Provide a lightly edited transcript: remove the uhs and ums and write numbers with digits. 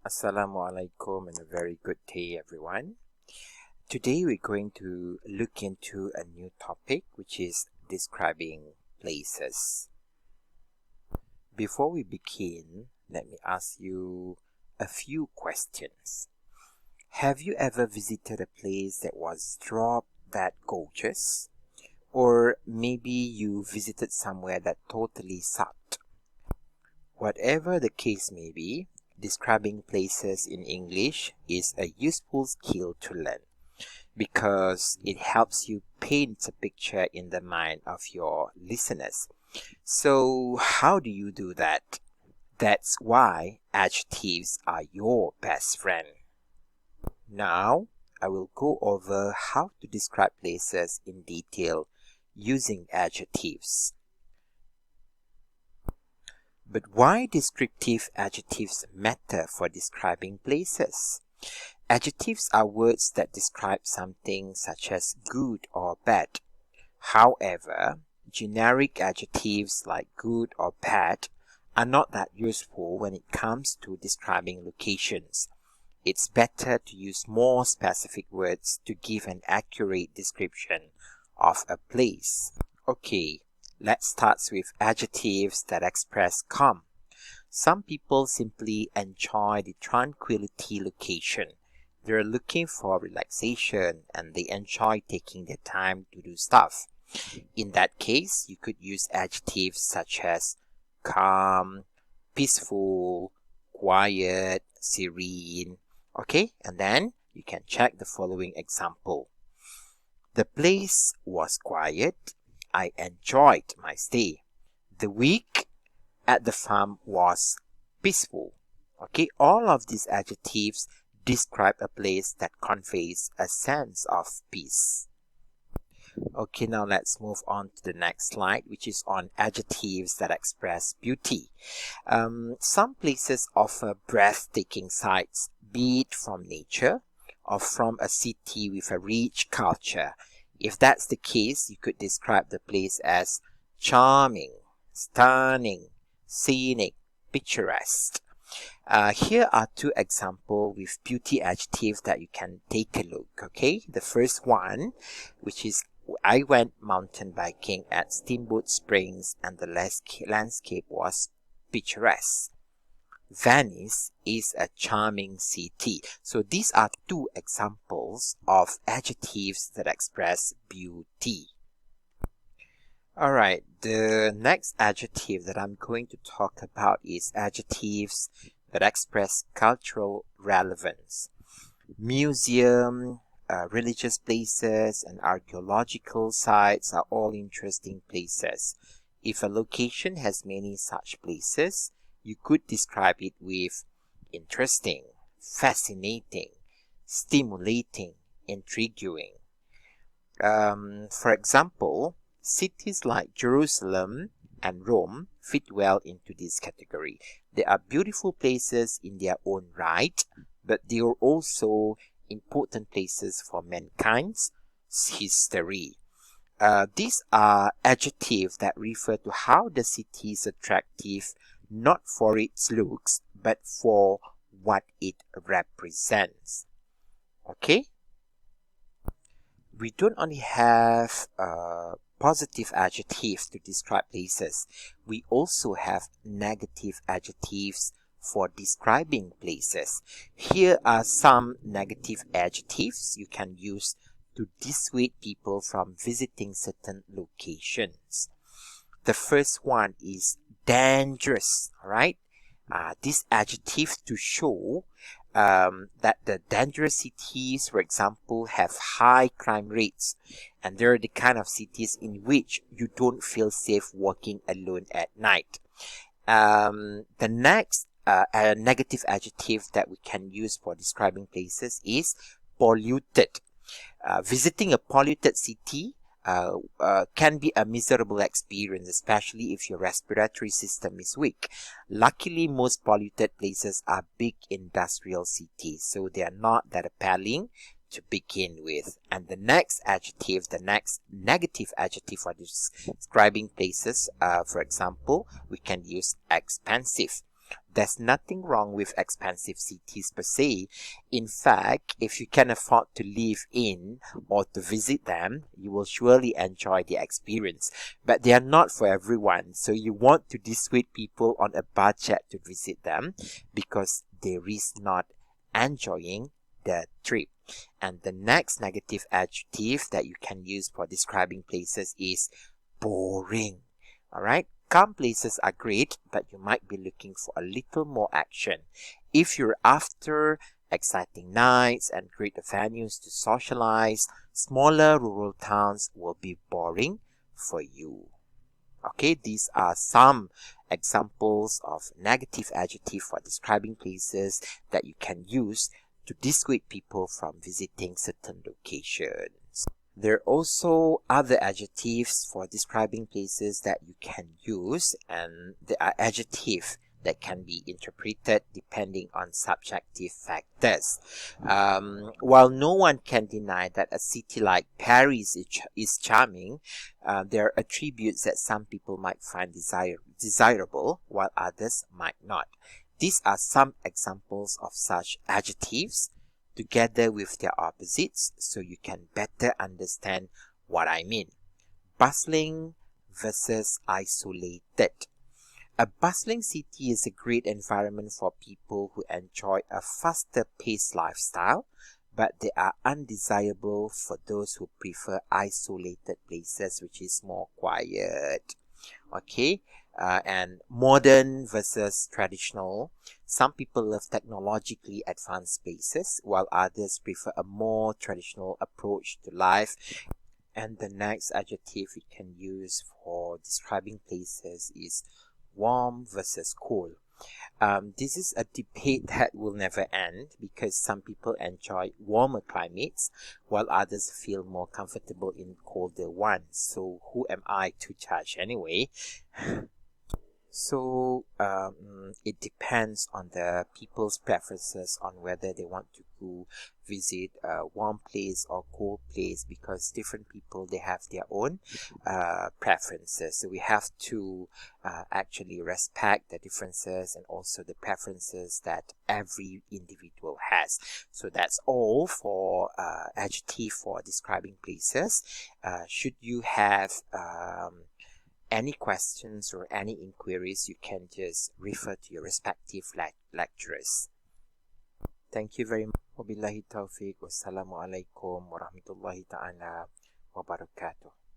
Assalamualaikum and a very good day, everyone. Today we're going to look into a new topic, which is describing places. Before we begin, let me ask you a few questions. Have you ever visited a place that was dropped that gorgeous? Or maybe you visited somewhere that totally sucked? Whatever the case may be, describing places in English is a useful skill to learn because it helps you paint a picture in the mind of your listeners. So, how do you do that? That's why adjectives are your best friend. Now, I will go over how to describe places in detail using adjectives. But why descriptive adjectives matter for describing places? Adjectives are words that describe something such as good or bad. However, generic adjectives like good or bad are not that useful when it comes to describing locations. It's better to use more specific words to give an accurate description of a place. Okay. Let's start with adjectives that express calm. Some people simply enjoy the tranquility location. They're looking for relaxation and they enjoy taking their time to do stuff. In that case, you could use adjectives such as calm, peaceful, quiet, serene. Okay, and then you can check the following example. The place was quiet. I enjoyed my stay. The week at the farm was peaceful. Okay, all of these adjectives describe a place that conveys a sense of peace. Okay, now let's move on to the next slide, which is on adjectives that express beauty. Some places offer breathtaking sights, be it from nature or from a city with a rich culture. If that's the case, you could describe the place as charming, stunning, scenic, picturesque. Here are two examples with beauty adjectives that you can take a look, okay? The first one, which is I went mountain biking at Steamboat Springs and the landscape was picturesque. Venice is a charming city. So these are two examples of adjectives that express beauty. Alright, the next adjective that I'm going to talk about is adjectives that express cultural relevance. Museum, religious places, and archaeological sites are all interesting places. If a location has many such places, you could describe it with interesting, fascinating, stimulating, intriguing. For example, cities like Jerusalem and Rome fit well into this category. They are beautiful places in their own right, but they are also important places for mankind's history. These are adjectives that refer to how the city is attractive not for its looks, but for what it represents. Okay? We don't only have positive adjectives to describe places. We also have negative adjectives for describing places. Here are some negative adjectives you can use to dissuade people from visiting certain locations. The first one is dangerous, right? This adjective to show that the dangerous cities, for example, have high crime rates, and they're the kind of cities in which you don't feel safe walking alone at night. The next negative adjective that we can use for describing places is polluted. Visiting a polluted city can be a miserable experience, especially if your respiratory system is weak. Luckily, most polluted places are big industrial cities, so they are not that appealing to begin with. And the next negative adjective for describing places, for example, we can use expensive. There's nothing wrong with expensive cities per se. In fact, if you can afford to live in or to visit them, you will surely enjoy the experience. But they are not for everyone, so you want to dissuade people on a budget to visit them because they risk not enjoying the trip. And the next negative adjective that you can use for describing places is boring. All right. Calm places are great, but you might be looking for a little more action. If you're after exciting nights and great venues to socialize, smaller rural towns will be boring for you. Okay, these are some examples of negative adjective for describing places that you can use to dissuade people from visiting certain locations. There are also other adjectives for describing places that you can use, and there are adjectives that can be interpreted depending on subjective factors. While no one can deny that a city like Paris is charming, there are attributes that some people might find desirable while others might not. These are some examples of such adjectives together with their opposites so you can better understand what I mean. Bustling versus isolated. A bustling city is a great environment for people who enjoy a faster-paced lifestyle, but they are undesirable for those who prefer isolated places, which is more quiet. Okay, and modern versus traditional. Some people love technologically advanced places, while others prefer a more traditional approach to life. And the next adjective we can use for describing places is warm versus cool. This is a debate that will never end because some people enjoy warmer climates while others feel more comfortable in colder ones. So who am I to judge anyway? So it depends on the people's preferences on whether they want to go visit a warm place or cold place, because different people, they have their own preferences. So we have to actually respect the differences and also the preferences that every individual has. So that's all for adjective for describing places. Should you have any questions or any inquiries, you can just refer to your respective lecturers. Thank you very much. Wabillahi taufiq. Wassalamualaikum warahmatullahi ta'ala wabarakatuh.